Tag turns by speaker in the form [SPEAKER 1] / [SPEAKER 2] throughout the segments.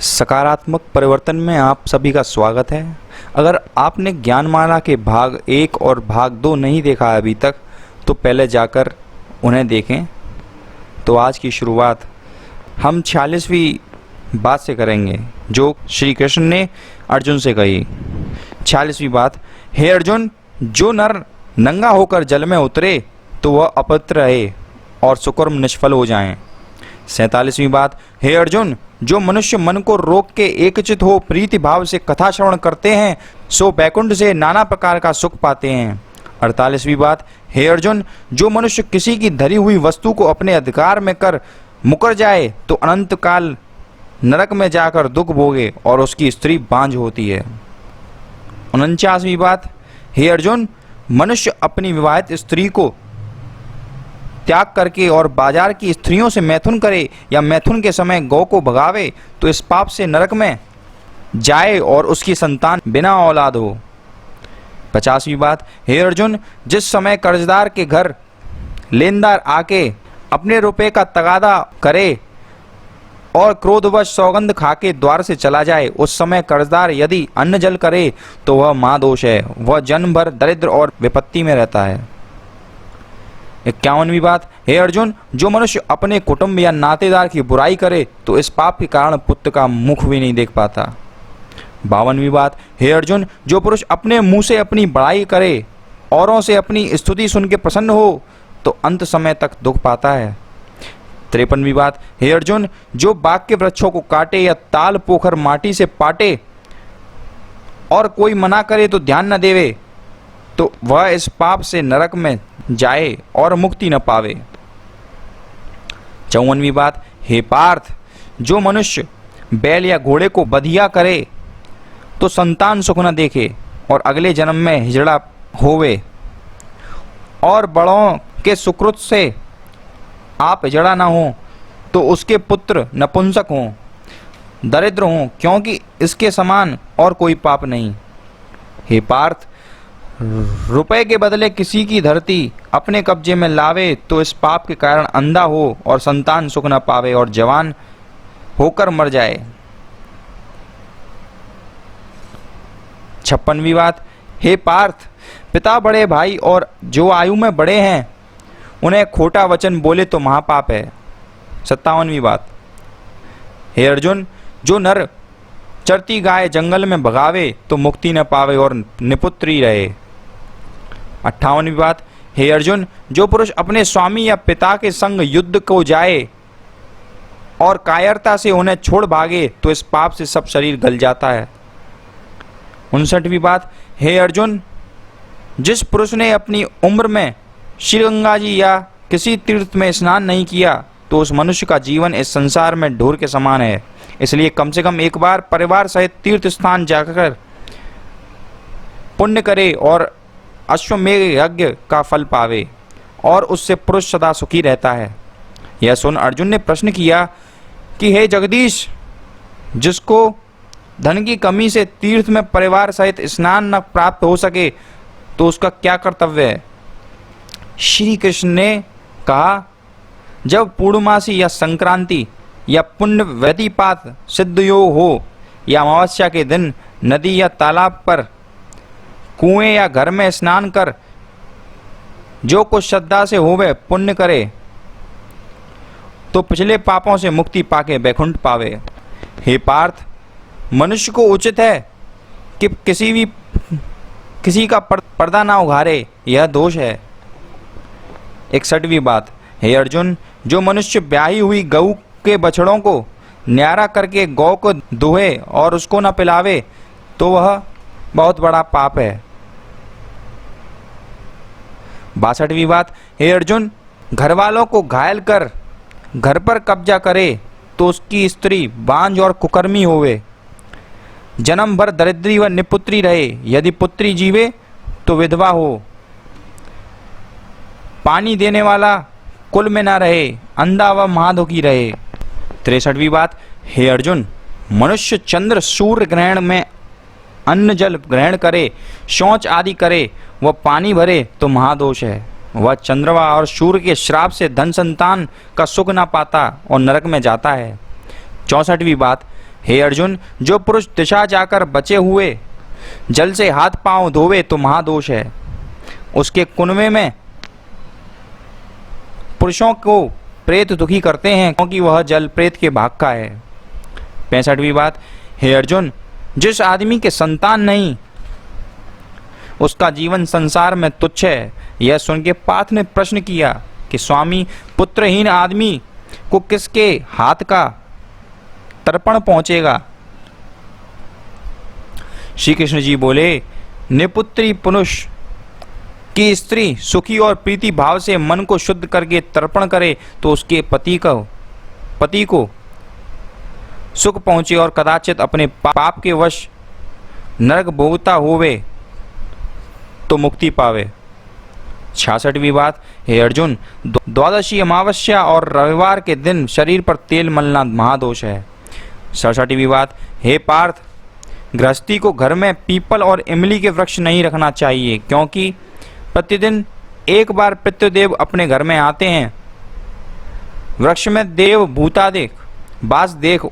[SPEAKER 1] सकारात्मक परिवर्तन में आप सभी का स्वागत है। अगर आपने ज्ञानमाला के भाग 1 और भाग 2 नहीं देखा है अभी तक, तो पहले जाकर उन्हें देखें। तो आज की शुरुआत हम 46वीं बात से करेंगे जो श्री कृष्ण ने अर्जुन से कही। 46वीं बात, हे अर्जुन, जो नर नंगा होकर जल में उतरे तो वह अपवित्र रहे और सुकर्म निष्फल हो जाएं। 47वीं बात, हे अर्जुन, जो मनुष्य मन को रोक के एकचित हो प्रीति भाव से कथा श्रवण करते हैं सो बैकुंठ से नाना प्रकार का सुख पाते हैं। 48वीं बात, हे अर्जुन, जो मनुष्य किसी की धरी हुई वस्तु को अपने अधिकार में कर मुकर जाए तो अनंत काल नरक में जाकर दुख भोगे और उसकी स्त्री बांझ होती है। 49वीं बात, हे अर्जुन, मनुष्य अपनी विवाहित स्त्री को त्याग करके और बाजार की स्त्रियों से मैथुन करे या मैथुन के समय गौ को भगावे तो इस पाप से नरक में जाए और उसकी संतान बिना औलाद हो। 50वीं बात, हे अर्जुन, जिस समय कर्जदार के घर लेनदार आके अपने रुपए का तगादा करे और क्रोधवश सौगंध खाके द्वार से चला जाए, उस समय कर्जदार यदि अन्न जल करे तो वह महादोष है, वह जन्म भर दरिद्र और विपत्ति में रहता है। 51वीं बात, हे अर्जुन, जो मनुष्य अपने कुटुंब या नातेदार की बुराई करे तो इस पाप के कारण पुत्र का मुख भी नहीं देख पाता। 52वीं बात, हे अर्जुन, जो पुरुष अपने मुंह से अपनी बड़ाई करे औरों से अपनी स्तुति सुन के प्रसन्न हो तो अंत समय तक दुख पाता है। 53वीं बात, हे अर्जुन, जो बाग के वृक्षों को काटे या ताल पोखर माटी से पाटे और कोई मना करे तो ध्यान न देवे तो वह इस पाप से नरक में जाए और मुक्ति न पावे। 54वीं बात, हे पार्थ, जो मनुष्य बैल या घोड़े को बधिया करे तो संतान सुख न देखे और अगले जन्म में हिजड़ा होवे और बड़ों के सुकृत से आप हिजड़ा न हो तो उसके पुत्र नपुंसक हों, दरिद्र हों, क्योंकि इसके समान और कोई पाप नहीं। हे पार्थ, रुपए के बदले किसी की धरती अपने कब्जे में लावे तो इस पाप के कारण अंधा हो और संतान सुख न पावे और जवान होकर मर जाए। 56वीं बात, हे पार्थ, पिता बड़े भाई और जो आयु में बड़े हैं उन्हें खोटा वचन बोले तो महापाप है। 57वीं बात, हे अर्जुन, जो नर चरती गाय जंगल में भगावे तो मुक्ति न पावे और निपुत्री रहे। 58वीं बात, हे अर्जुन, जो पुरुष अपने स्वामी या पिता के संग युद्ध को जाए और कायरता से उन्हें छोड़ भागे तो इस पाप से सब शरीर गल जाता है। 59वीं बात, हे अर्जुन, जिस पुरुष ने अपनी उम्र में श्री गंगा जी या किसी तीर्थ में स्नान नहीं किया तो उस मनुष्य का जीवन इस संसार में ढोर के समान है। इसलिए कम से कम एक बार परिवार सहित तीर्थ स्थान जाकर पुण्य करे और अश्वमेध यज्ञ का फल पावे और उससे पुरुष सदा सुखी रहता है। यह सुन अर्जुन ने प्रश्न किया कि हे जगदीश, जिसको धन की कमी से तीर्थ में परिवार सहित स्नान न प्राप्त हो सके तो उसका क्या कर्तव्य है? श्री कृष्ण ने कहा, जब पूर्णमासी या संक्रांति या पुण्य व्यतिपात सिद्ध योग हो या अमावस्या के दिन नदी या तालाब पर कुएं या घर में स्नान कर जो कुछ श्रद्धा से होवे पुण्य करे तो पिछले पापों से मुक्ति पाके बैकुंठ पावे। हे पार्थ, मनुष्य को उचित है कि किसी का पर्दा ना उघारे, यह दोष है। 61वीं बात, हे अर्जुन, जो मनुष्य ब्याही हुई गऊ के बछड़ों को न्यारा करके गौ को दुहे और उसको न पिलावे तो वह बहुत बड़ा पाप है। 62वीं बात, हे अर्जुन, घर वालों को घायल कर घर पर कब्जा करे तो उसकी स्त्री बांझ और कुकर्मी होवे, जन्म भर दरिद्री व निपुत्री रहे, यदि पुत्री जीवे तो विधवा हो, पानी देने वाला कुल में ना रहे, अंधा व महादुखी रहे। 63वीं बात, हे अर्जुन, मनुष्य चंद्र सूर्य ग्रहण में अन्न जल ग्रहण करे, शौच आदि करे व पानी भरे तो महादोष है, वह चंद्रमा और सूर्य के श्राप से धन संतान का सुख न पाता और नरक में जाता है। 64वीं बात, हे अर्जुन, जो पुरुष दिशा जाकर बचे हुए जल से हाथ पांव धोवे तो महादोष है। उसके कुनबे में पुरुषों को प्रेत दुखी करते हैं, क्योंकि वह जल प्रेत के भाग का है। 65वीं बात, हे अर्जुन, जिस आदमी के संतान नहीं उसका जीवन संसार में तुच्छ है। यह सुन के पार्थ ने प्रश्न किया कि स्वामी, पुत्रहीन आदमी को किसके हाथ का तर्पण पहुंचेगा? श्री कृष्ण जी बोले, निपुत्री पुरुष की स्त्री सुखी और प्रीति भाव से मन को शुद्ध करके तर्पण करे तो उसके पति को सुख पहुंचे और कदाचित अपने पाप के वश नरक भोगता होवे तो मुक्ति पावे। 66वीं बात, हे अर्जुन, द्वादशी अमावस्या और रविवार के दिन शरीर पर तेल मलना महादोष है। 67वीं बात, हे पार्थ, गृहस्थी को घर में पीपल और इमली के वृक्ष नहीं रखना चाहिए, क्योंकि प्रतिदिन एक बार पितृदेव अपने घर में आते हैं। वृक्ष में देव भूतादिक बास देख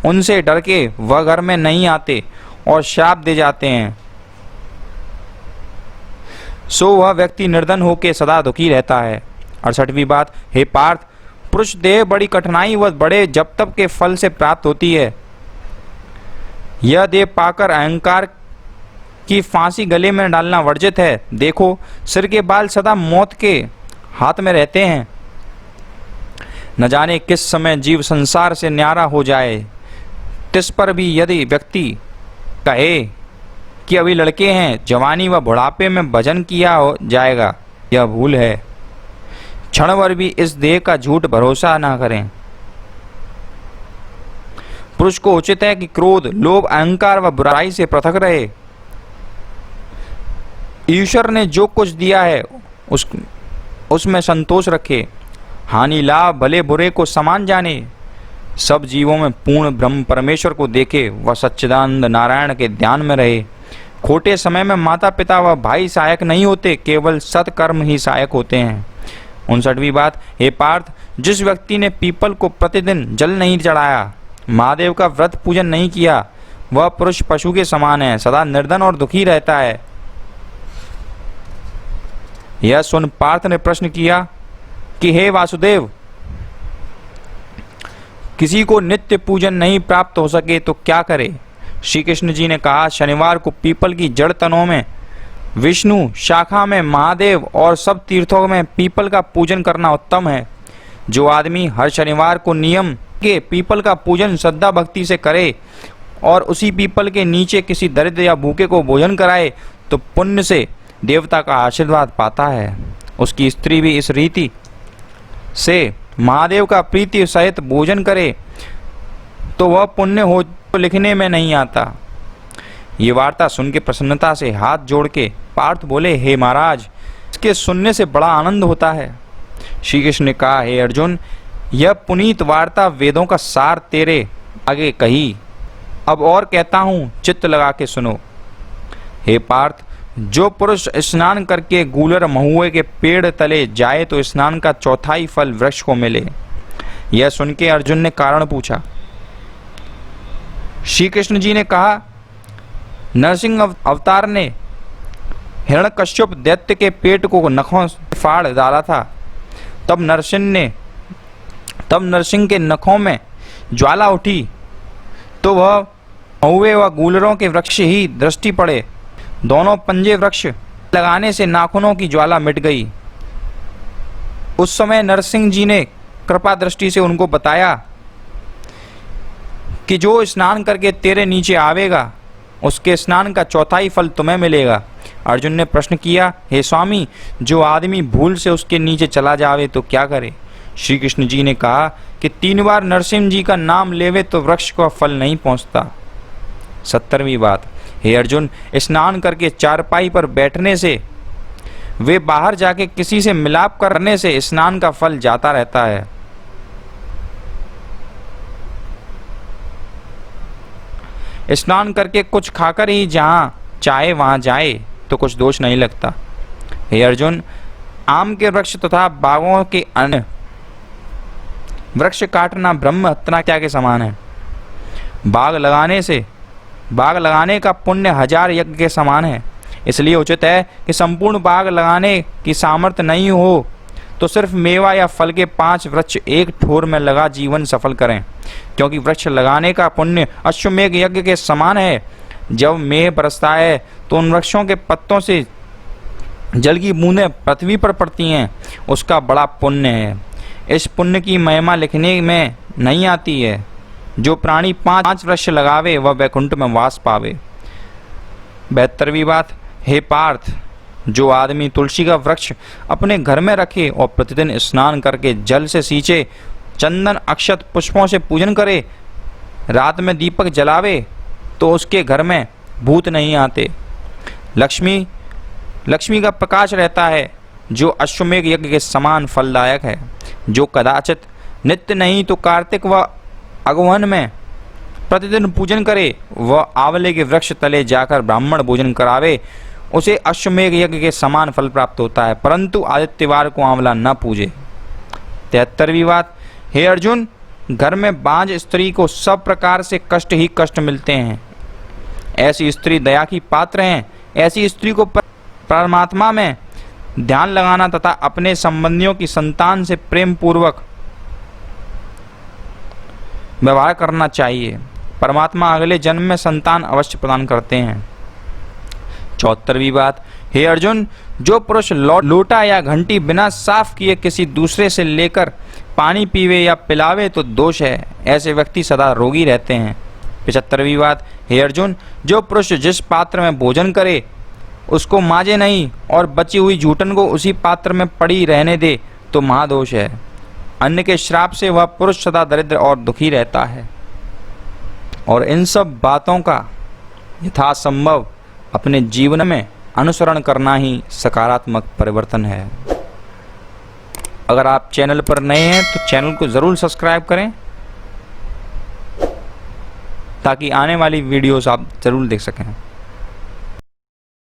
[SPEAKER 1] उनसे डर के वह घर में नहीं आते और शाप दे जाते हैं, सो वह व्यक्ति निर्धन होकर सदा दुखी रहता है। 68वीं बात, हे पार्थ, पुरुष देह बड़ी कठिनाई व बड़े जप तप के फल से प्राप्त होती है। यह देह पाकर अहंकार की फांसी गले में डालना वर्जित है। देखो, सिर के बाल सदा मौत के हाथ में रहते हैं। न जाने किस समय जीव संसार से न्यारा हो जाए। तिस पर भी यदि व्यक्ति कहे कि अभी लड़के हैं, जवानी व बुढ़ापे में भजन किया हो जाएगा, यह भूल है। क्षण भर भी इस देह का झूठ भरोसा न करें। पुरुष को उचित है कि क्रोध, लोभ, अहंकार व बुराई से पृथक रहे। ईश्वर ने जो कुछ दिया है उसमें संतोष रखे। हानि लाभ भले बुरे को समान जाने। सब जीवों में पूर्ण ब्रह्म परमेश्वर को देखे, वह सच्चिदानंद नारायण के ध्यान में रहे। खोटे समय में माता पिता व भाई सहायक नहीं होते, केवल सत्कर्म ही सहायक होते हैं। 59वीं बात, हे पार्थ, जिस व्यक्ति ने पीपल को प्रतिदिन जल नहीं चढ़ाया, महादेव का व्रत पूजन नहीं किया, वह पुरुष पशु के समान है, सदा निर्धन और दुखी रहता है। यह सुन पार्थ ने प्रश्न किया कि हे वासुदेव, किसी को नित्य पूजन नहीं प्राप्त हो सके तो क्या करे? श्री कृष्ण जी ने कहा, शनिवार को पीपल की जड़ तनों में विष्णु, शाखा में महादेव और सब तीर्थों में पीपल का पूजन करना उत्तम है। जो आदमी हर शनिवार को नियम के पीपल का पूजन श्रद्धा भक्ति से करे और उसी पीपल के नीचे किसी दरिद्र या भूखे को भोजन कराए तो पुण्य से देवता का आशीर्वाद पाता है। उसकी स्त्री भी इस रीति से महादेव का प्रीति सहित भोजन करे तो वह पुण्य हो लिखने में नहीं आता। ये वार्ता सुन के प्रसन्नता से हाथ जोड़ के पार्थ बोले, हे महाराज, इसके सुनने से बड़ा आनंद होता है। श्री कृष्ण ने कहा, हे अर्जुन, यह पुनीत वार्ता वेदों का सार तेरे आगे कही, अब और कहता हूँ, चित्त लगा के सुनो। हे पार्थ, जो पुरुष स्नान करके गूलर महुए के पेड़ तले जाए तो स्नान का चौथाई फल वृक्ष को मिले। यह सुन के अर्जुन ने कारण पूछा। श्री कृष्ण जी ने कहा, नरसिंह अवतार ने हिरण्यकश्यप दैत्य के पेट को नखों से फाड़ डाला था। तब नरसिंह के नखों में ज्वाला उठी तो वह महुए व गूलरों के वृक्ष ही दृष्टि पड़े। दोनों पंजे वृक्ष लगाने से नाखूनों की ज्वाला मिट गई। उस समय नरसिंह जी ने कृपा दृष्टि से उनको बताया कि जो स्नान करके तेरे नीचे आवेगा उसके स्नान का चौथाई फल तुम्हें मिलेगा। अर्जुन ने प्रश्न किया, हे स्वामी, जो आदमी भूल से उसके नीचे चला जावे तो क्या करे? श्री कृष्ण जी ने कहा कि 3 बार नरसिंह जी का नाम लेवे तो वृक्ष का फल नहीं पहुंचता। 70वीं बात, हे अर्जुन, स्नान करके चारपाई पर बैठने से वे बाहर जाके किसी से मिलाप करने से स्नान का फल जाता रहता है। स्नान करके कुछ खाकर ही जहां चाहे वहां जाए तो कुछ दोष नहीं लगता। हे अर्जुन, आम के वृक्ष तथा बागों के अन्य वृक्ष काटना ब्रह्म हत्या के समान है। बाग लगाने का पुण्य 1000 यज्ञ के समान है। इसलिए उचित है कि संपूर्ण बाग लगाने की सामर्थ्य नहीं हो तो सिर्फ मेवा या फल के 5 वृक्ष एक ठोर में लगा जीवन सफल करें, क्योंकि वृक्ष लगाने का पुण्य अश्वमेघ यज्ञ के समान है। जब मेघ बरसता है तो उन वृक्षों के पत्तों से जल की बूंदें पृथ्वी पर पड़ती हैं, उसका बड़ा पुण्य है। इस पुण्य की महिमा लिखने में नहीं आती है। जो प्राणी 5 वृक्ष लगावे वह वैकुंठ में वास पावे। 72वीं बात, हे पार्थ, जो आदमी तुलसी का वृक्ष अपने घर में रखे और प्रतिदिन स्नान करके जल से सींचे, चंदन अक्षत पुष्पों से पूजन करे, रात में दीपक जलावे, तो उसके घर में भूत नहीं आते, लक्ष्मी का प्रकाश रहता है, जो अश्वमेघ यज्ञ के समान फलदायक है। जो कदाचित नित्य नहीं तो कार्तिक व अगहन में प्रतिदिन पूजन करे, वह आंवले के वृक्ष तले जाकर ब्राह्मण भोजन करावे, उसे अश्वमेघ यज्ञ के समान फल प्राप्त होता है, परंतु आदित्यवार को आंवला न पूजे। 73वीं बात, हे अर्जुन, घर में बांझ स्त्री को सब प्रकार से कष्ट ही कष्ट मिलते हैं। ऐसी स्त्री दया की पात्र हैं। ऐसी स्त्री को परमात्मा में ध्यान लगाना तथा अपने संबंधियों की संतान से प्रेम पूर्वक व्यवहार करना चाहिए। परमात्मा अगले जन्म में संतान अवश्य प्रदान करते हैं। 74वीं बात, हे अर्जुन, जो पुरुष लोटा या घंटी बिना साफ किए किसी दूसरे से लेकर पानी पीवे या पिलावे तो दोष है। ऐसे व्यक्ति सदा रोगी रहते हैं। 75वीं बात, हे अर्जुन, जो पुरुष जिस पात्र में भोजन करे उसको मांजे नहीं और बची हुई जूठन को उसी पात्र में पड़ी रहने दे तो महादोष है। अन्न के श्राप से वह पुरुष सदा दरिद्र और दुखी रहता है। और इन सब बातों का यथासंभव अपने जीवन में अनुसरण करना ही सकारात्मक परिवर्तन है। अगर आप चैनल पर नए हैं तो चैनल को ज़रूर सब्सक्राइब करें ताकि आने वाली वीडियोस आप ज़रूर देख सकें।